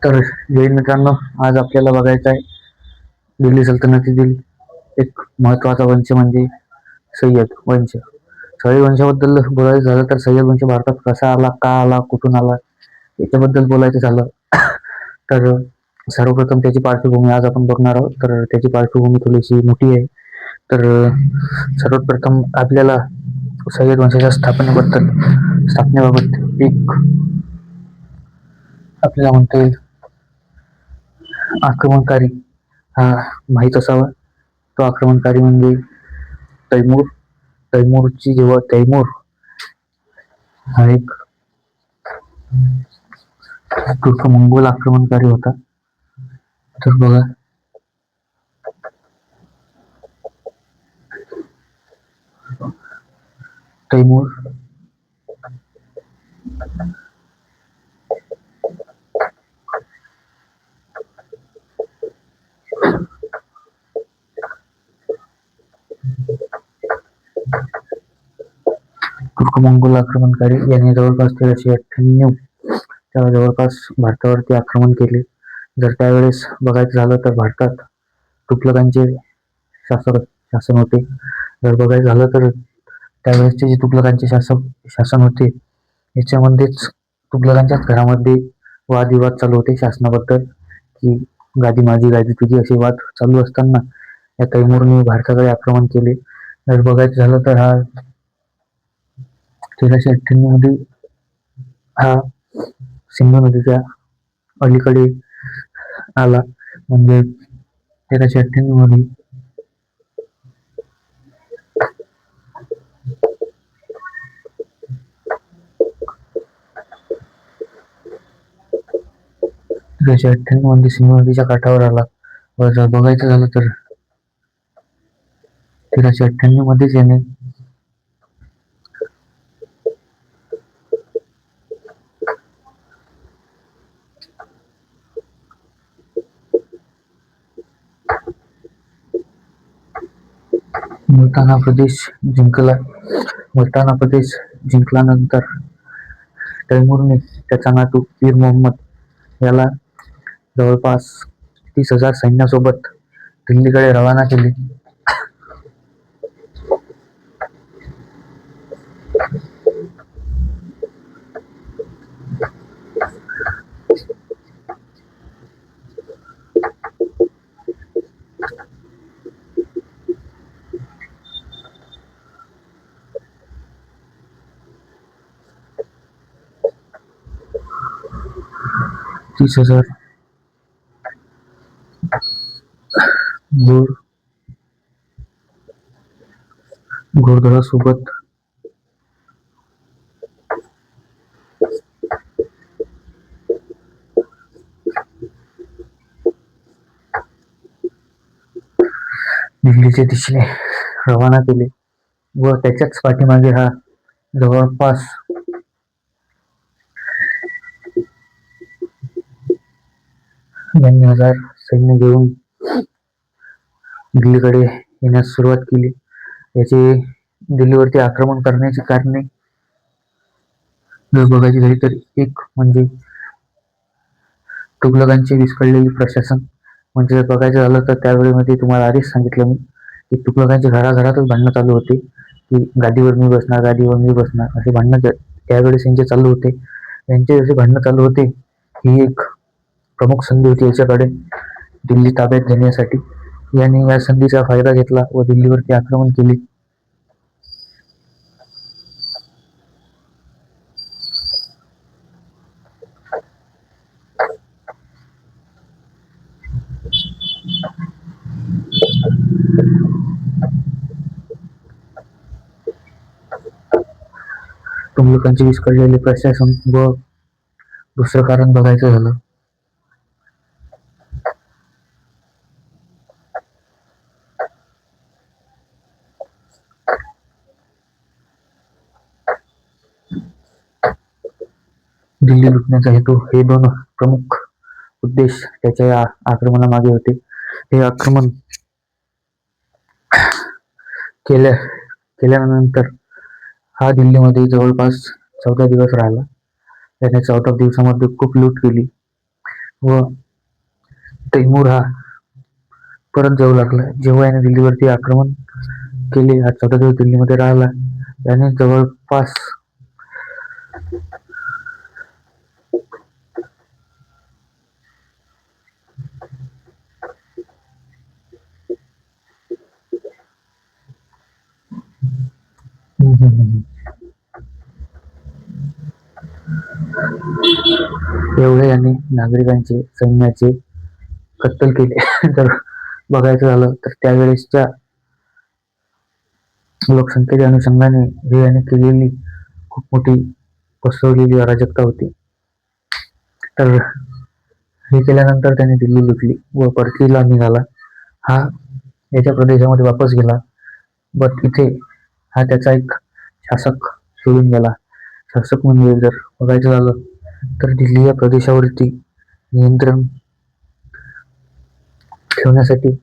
तर जय मित्रांनो, आज आपल्याला बघायचं आहे दिल्ली सल्तनतीतील एक महत्वाचा वंश म्हणजे सय्यद वंश. सय्यद वंशाबद्दल बोलायचं झालं तर सय्यद वंश भारतात कसा आला, का आला, कुठून आला याच्याबद्दल बोलायचं झालं तर सर्वप्रथम त्याची पार्श्वभूमी आज आपण बघणार आहोत. तर त्याची पार्श्वभूमी थोडीशी मोठी आहे. तर सर्वात प्रथम आपल्याला सय्यद वंशाच्या स्थापनेबाबत एक आपल्याला म्हणता येईल आक्रमणकारी हा माहीत असावा. तो आक्रमणकारी म्हणजे तैमूर. जेव्हा तैमूर हा एक तुर्क मंगोल आक्रमणकारी होता. तर बघा, तैमूर तुर्क मंगोल आक्रमणकारी याने जवळपास 1398 त्या जवळपास भारतावरती आक्रमण केले. जर त्यावेळेस बघायचं झालं तर भारतात तुघलकांचे शासन होते. जर बघायचं झालं तर त्यावेळेसचे जे तुघलकांचे शासन होते याच्यामध्येच तुघलकांच्याच घरामध्ये वादविवाद चालू होते शासनाबद्दल, की गादी माझी गादी तुझी असे वाद चालू असताना या तैमूरने भारताकडे आक्रमण केले. जर बघायचं झालं तर हा 1398 मध्ये हा सिंधू नदीच्या अलीकडे आला. म्हणजे 1398 मध्ये 1398 मध्ये सिंधू नदीच्या काठावर आला. व जर बघायचं झालं तर 1398 मध्येच याने मुलताना प्रदेश जिंकला. मुलताना प्रदेश जिंकल्यानंतर तैमूरने त्याचा नातू पीर मोहम्मद याला जवळपास 30,000 सैन्यासोबत दिल्लीकडे रवाना केले. घोडदळासोबत दिल्लीच्या दिशेने रवाना केले व त्याच्याच पाठीमागे हा जवळपास 92,000 सैन्य घेऊन दिल्लीकडे येण्यास सुरुवात केली. याचे दिल्लीवरती आक्रमण करण्याची कारणे जर बघायची झाली तर एक म्हणजे तुघलकांचे विस्कळलेले प्रशासन. म्हणजे जर बघायचं झालं तर त्यावेळेमध्ये तुम्हाला आधीच सांगितलं मी की तुघलकांच्या घराघरातच भांडणं चालू होते, की गादीवर मी बसणार, गादीवर मी बसणार असे भांडणं त्यावेळेस यांचे चालू होते. यांचे जसे भांडणं चालू होते ही एक प्रमुख संधी होती याच्याकडे दिल्ली ताब्यात घेण्यासाठी. याने या संधीचा फायदा घेतला व दिल्लीवरती आक्रमण केले. तुघलकांचे विस्कळलेले प्रशासन व दुसरं कारण बघायचं झालं दिल्ली लुटण्याचा हेतू. हे दोन प्रमुख उद्देश त्याच्या या आक्रमणामागे होते. हे आक्रमण केल्यानंतर हा दिल्लीमध्ये जवळपास 14 दिवस राहिला. याने 14 दिवसामध्ये खूप लूट केली व तैमूर हा परत जाऊ लागला. जेव्हा याने दिल्लीवरती आक्रमण केले, हा 14 दिवस दिल्लीमध्ये राहिला. याने जवळपास एवढे यांनी नागरिकांचे, सैन्याचे कत्तल केले. जर बघायचं झालं तर त्यावेळेसच्या लोकसंख्येच्या अनुषंगाने हे याने केलेली खूप मोठी पसरवलेली अराजकता होती. तर हे केल्यानंतर त्याने दिल्ली लुटली व परतीला निघाला. हा याच्या प्रदेशामध्ये वापस गेला. बट इथे हा त्याचा एक शासक सोडून गेला. शासक म्हणजे जर बघायचं झालं तर दिल्ली या प्रदेशावरती नियंत्रण ठेवण्यासाठी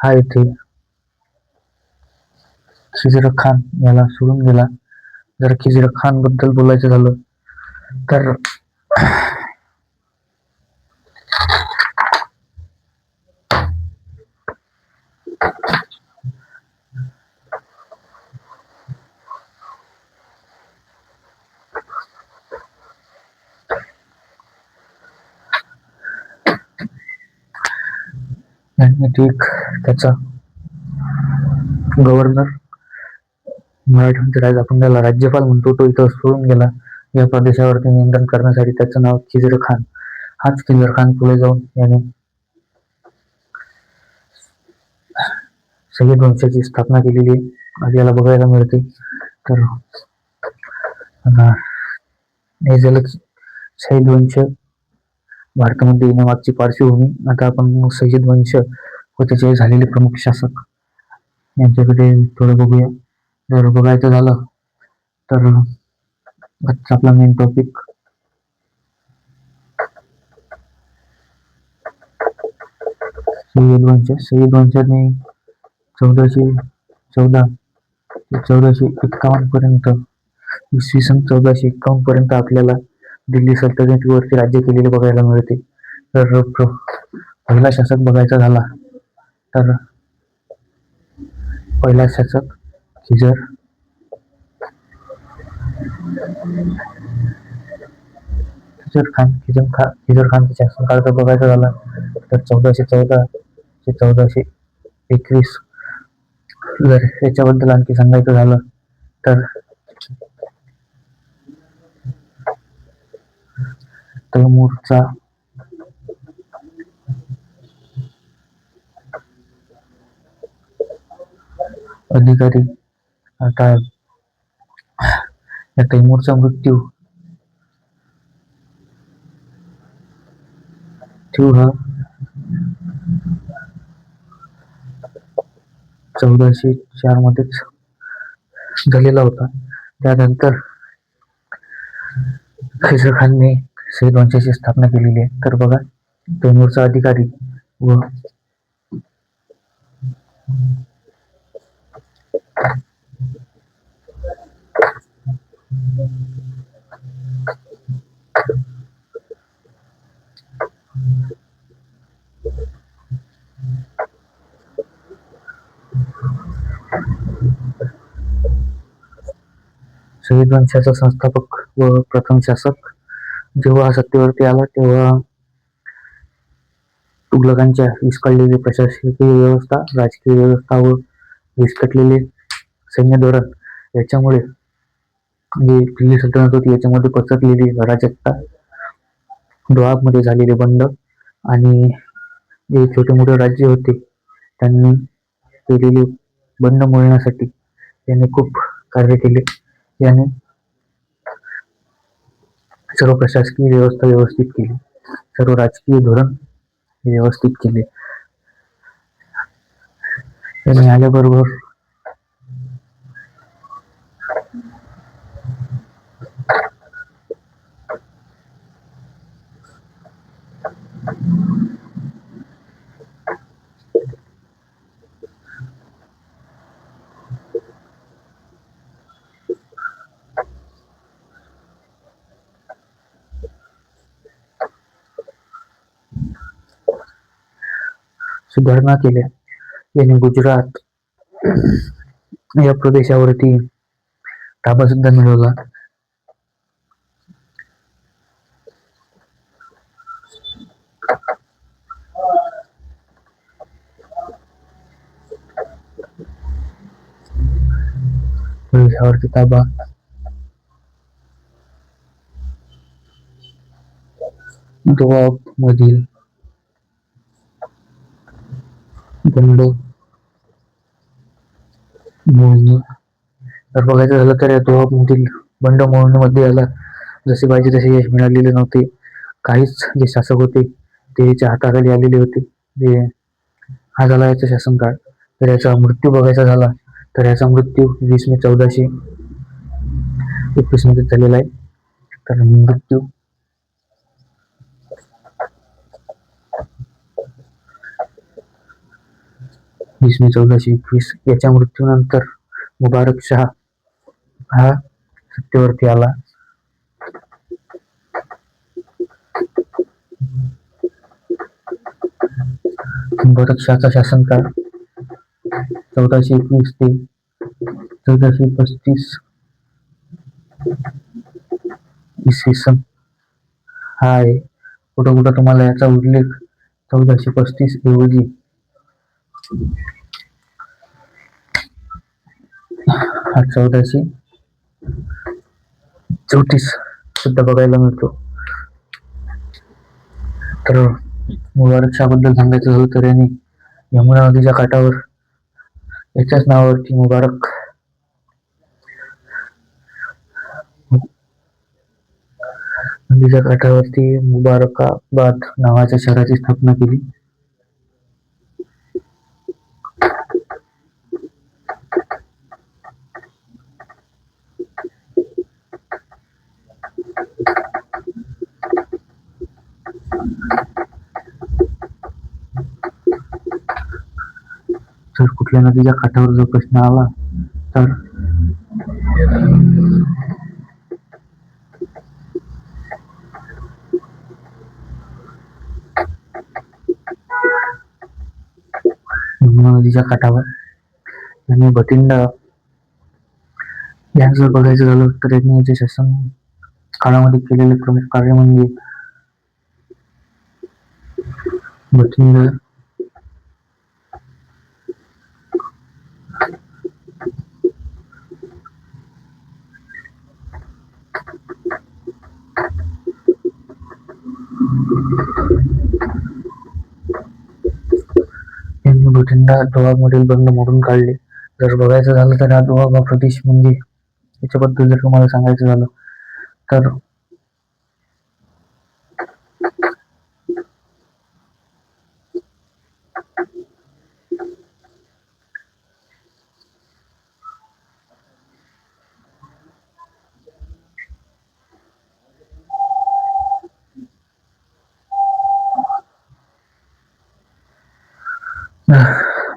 हा इथे खिजर खान याला सोडून गेला. जर खिजर खान बद्दल बोलायचं झालं तर ठीक त्याचा गव्हर्नर, मराठीमध्ये आपण त्याला राज्यपाल म्हणतो, तो इथं सोडून गेला या प्रदेशावरती नियंत्रण करण्यासाठी. त्याचं नाव खिजर खान. हाच खिजर खान पुढे जाऊन याने सय्यद वंशाची स्थापना केलेली आहे याला बघायला मिळते. तर हे झालं सय्यद वंश भारतामध्ये येण्यामागची पार्श्वभूमी. आता आपण सय्यद वंश व त्याचे झालेले प्रमुख शासक यांच्याकडे थोडं बघूया. जर बघायचं झालं तर आजचा आपला मेन टॉपिक सय्यद वंश. सय्यद वंशाने 1414 ते 1451 पर्यंत, इसवी सन 1451 पर्यंत आपल्याला दिल्ली सल्तनतीवरती राज्य केलेले बघायला मिळते. तर पहिला शासक बघायचा झाला तर पहिला शासक खिजर खिजर खानचा शासनकाळ जर बघायचा झाला तर 1414 ते 1421. जर याच्याबद्दल आणखी सांगायचं झालं तर तैमूरचा अधिकारी, आता या तैमूरचा मृत्यू हा 1404 मध्येच झालेला होता. त्यानंतर खिजर खानने सय्यद वंशाची स्थापना केलेली आहे. तर बघा, तैमूरचा अधिकारी व सय्यद वंशाचा संस्थापक व प्रथम शासक जेव्हा सत्तेवरती आला तेव्हा तुघलकांच्या विस्कळलेली प्रशासकीय व्यवस्था, राजकीय व्यवस्था व विस्कटलेले सैन्य धोरण याच्यामुळे जी दिल्ली सल्तनत होती याच्यामध्ये पसरलेली अराजकता, दोआबमध्ये झालेले बंड आणि जे छोटे मोठे राज्य होते त्यांनी केलेले बंड मोडण्यासाठी याने खूप कार्य केले. याने सर्व प्रशासकीय व्यवस्था व्यवस्थित केली, सर्व राजकीय धोरण व्यवस्थित केले. त्यांनी आल्याबरोबर सुधारणा केल्या. याने गुजरात या प्रदेशावरती ताबा सुद्धा मिळवला. प्रदेशावरती ताबा दोआब मधील बंड मोडणी. जर बघायचं झालं तर या दोआब मधील बंड मोडणीमध्ये याला जसे पाहिजे तसे यश मिळालेले नव्हते. काहीच जे शासक होते ते याच्या हाताखाली आलेले होते. जे हा झाला याचा शासनकाळ. तर याचा मृत्यू बघायचा झाला तर याचा मृत्यू 20 मे 1421 मध्ये झालेला आहे. तर मृत्यू 20 मे 1421. याच्या मृत्यूनंतर मुबारक शहा हा सत्तेवरती आला. मुबारक शहाचा शासनकाळ 1421 ते 1435 इसवी सन हा आहे. कुठं कुठं तुम्हाला याचा उल्लेख 1435 ऐवजी 1434 सुद्धा बघायला मिळतो. तर मुबारक शहाबद्दल सांगायचं झालं तर यांनी यमुना नदीच्या काठावर याच्याच नावावरती मुबारक नदीच्या काठावरती मुबारकाबाद नावाच्या शहराची स्थापना केली. जर कुठल्या नदीच्या काठावर जो प्रश्न आला तर यमुना नदीच्या काठावर यांनी बठिंडा यांचं बघायचं झालं तर यांनी याच्या शासन काळामध्ये केलेले प्रमुख कार्य म्हणजे बठिंडा यांनी बठिंडा दोआबमधील बंड मोडून काढले. जर बघायचं झालं तर हा दोआब हा प्रदेश म्हणजे याच्याबद्दल जर तुम्हाला सांगायचं झालं तर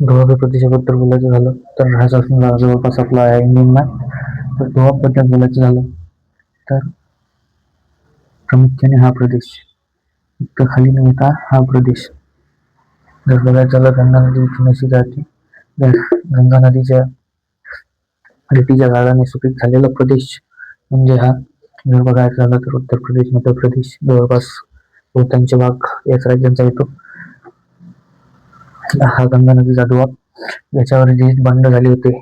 दोआब या प्रदेशाबद्दल बोलायचं झालं तर हा शासन जवळपास आपला आहे इंडियन. तर दोआब बद्दल बोलायचं झालं तर प्रामुख्याने हा प्रदेश इतकं खाली न येता हा प्रदेश. जर बघायचं झालं गंगा नदी इथून अशी जाते. जर गंगा नदीच्या रेतीच्या गाळाने सुपीक झालेला प्रदेश म्हणजे हा. जर बघायचं झालं तर उत्तर प्रदेश, मध्य प्रदेश जवळपास बहुतांश भाग याच राज्यांचा येतो. हा गंगा नदीचा दोआब. याच्यावर जे बंड झाले होते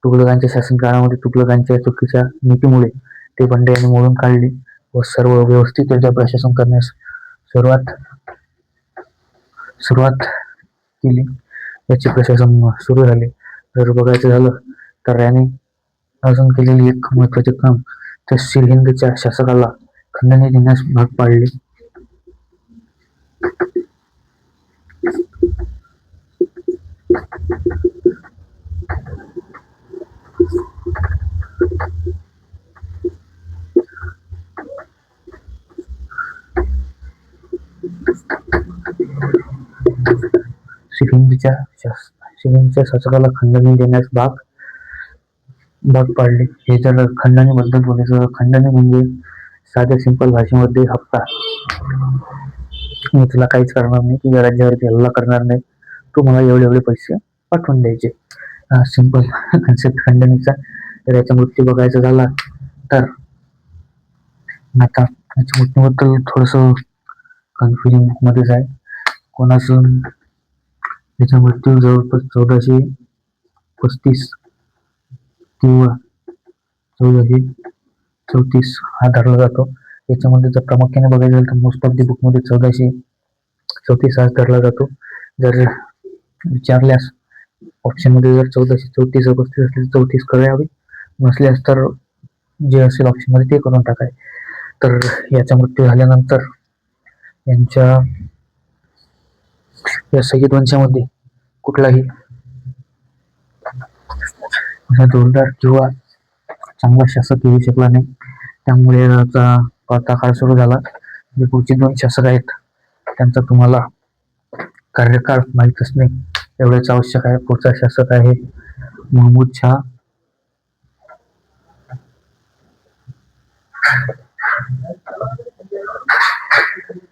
तुघलकांच्या शासनकाळामध्ये, तुघलकांच्या चुकीच्या नीतीमुळे ते बंड यांनी मोडून काढले व सर्व व्यवस्थित त्याच्या प्रशासन करण्यास सुरुवात केली. याचे प्रशासन सुरू झाले. जर बघायचं झालं तर याने अजून केलेली एक महत्वाचे काम तर सिरहिंदच्या शासकाला खंडणी देण्यास भाग पाडले. सिरहिंदच्या शासकाला खंडणी देण्यास भाग पाडले. हे जर खंडणी बद्दल बोलायचं, खंडणी म्हणजे साध्या सिंपल भाषेमध्ये हप्ता. मी तुला काहीच करणार नाही, तुझ्या राज्यावरती हल्ला करणार नाही, तुम्हाला एवढे एवढे पैसे पाठवून द्यायचे. सिंपल कन्सेप्ट खंडणीचा. तर याचा मृत्यू बघायचा झाला तर आता याच्या मृत्यूबद्दल थोडस कन्फ्युजन मध्येच आहे. कोणाचं याचा मृत्यू जवळपास 1435 किंवा 1434 हा धरला जातो. याच्यामध्ये जर प्रामुख्याने बघायला गेलं तर मोस्ट ऑफ दी बुकमध्ये 1434 हा धरला जातो. जर विचारल्यास ऑप्शनमध्ये जर 1434 उपस्थित असले 34 करावे, नसल्यास तर जे असेल ऑप्शनमध्ये ते करून टाकाय. तर याचा मृत्यू झाल्यानंतर यांच्या या सय्यद वंशामध्ये कुठलाही जोरदार किंवा चांगला शासक येऊ शकला नाही. त्यामुळे याचा पडता काळ सुरू झाला. जे पुढचे 2 शासक आहेत त्यांचा तुम्हाला कार्यकाळ माहीत असणे एवढेच आवश्यक आहे. पुढचा शासक आहे महमूद शाह.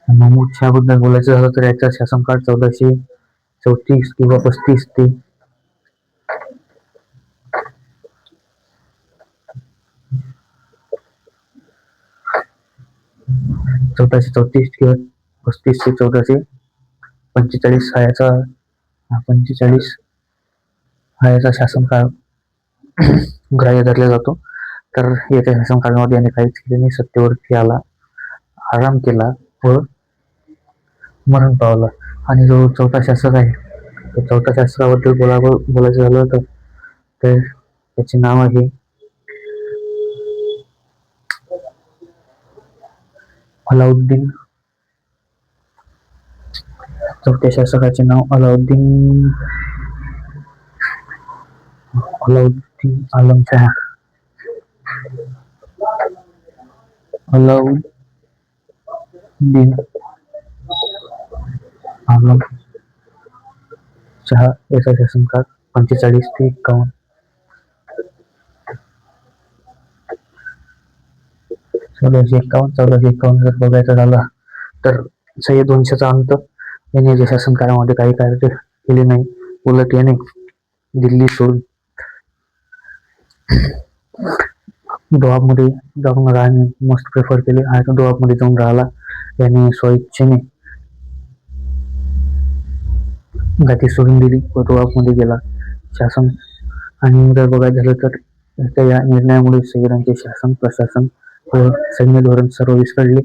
महमूद शाह बद्दल बोलायचं झालं तर याचा शासनकाळ 1434 किंवा 35 ते 1434 किंवा 35 ते 1445 हा याचा 45 हा याचा शासनकाळ ग्राह्य धरला जातो. तर याच्या शासनकाळामध्ये याने काहीच केले नाही. सत्तेवरती आला, आराम केला व मरण पावला. आणि जो चौथा शासक आहे त्या चौथ्या शासकाबद्दल बोलायचं झालं तर त्याचे नाव आहे अलाउद्दीन. चौथ्या शासकाचे नाव अलाउद्दीन आलम शाह. अलाउद्दीन आलम शाह याचा शासनकाळ 45 ते 51. 1451 जर बघायचा झाला तर सय्यद वंशाचा अंत. याने याच्या शासनकाळामध्ये काही कार्य केले नाही. उलट याने दिल्ली सोडून दोआबमध्ये जाऊन राहणे मस्त प्रेफर केले. आणि दोआबमध्ये जाऊन राहिला. याने स्वइच्छेने गादी सोडून दिली व दोआबमध्ये गेला. शासन आणि जर बघायचं झालं तर त्या या निर्णयामुळे सय्यदांचे शासन, प्रशासन व सैन्य धोरण सर्व विस्कळले.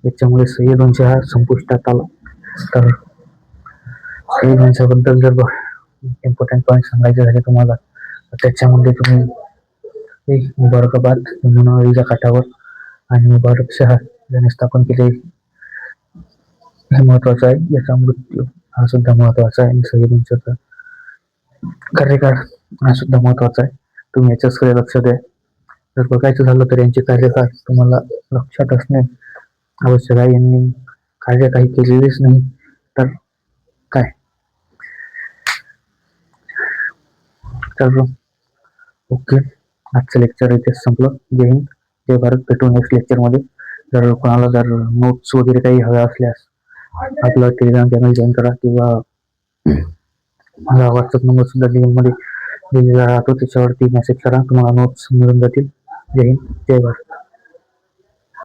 याच्यामुळे सय्यद वंश हा संपुष्टात आला. तर सय्यद वंशाबद्दल जर इम्पॉर्टंट पॉईंट सांगायचे झाले तुम्हाला तर त्याच्यामध्ये तुम्ही मुबारकाबाद यमुना नदीच्या काठावर आणि मुबारक शहा याने स्थापन केले हे महत्वाचं आहे. याचा मृत्यू हा सुद्धा महत्वाचा आहे. आणि सय्यद वंशाचा कार्यकाळ हा सुद्धा महत्वाचा आहे. तुम्ही याच्याकडे लक्ष द्या. जर बघायचं झालं तर यांचे कार्यकाळ तुम्हाला लक्षात असणे आवश्यक आहे. यांनी कार्य काही केलेलेच नाही तर काय. तर ओके, आजचं लेक्चर इथे संपलं. जय हिंद, जय भारत. भेटू नेक्स्ट लेक्चरमध्ये. जर कोणाला जर नोट्स वगैरे काही हव्या असल्यास आपलं टेलिग्राम चॅनल जॉईन करा किंवा माझा व्हॉट्सअप नंबर सुद्धा लिंकमध्ये दिलेला राहतो. त्याच्यावरती मेसेज करा, तुम्हाला नोट्स मिळून जातील. जय हिंद, जय भारत.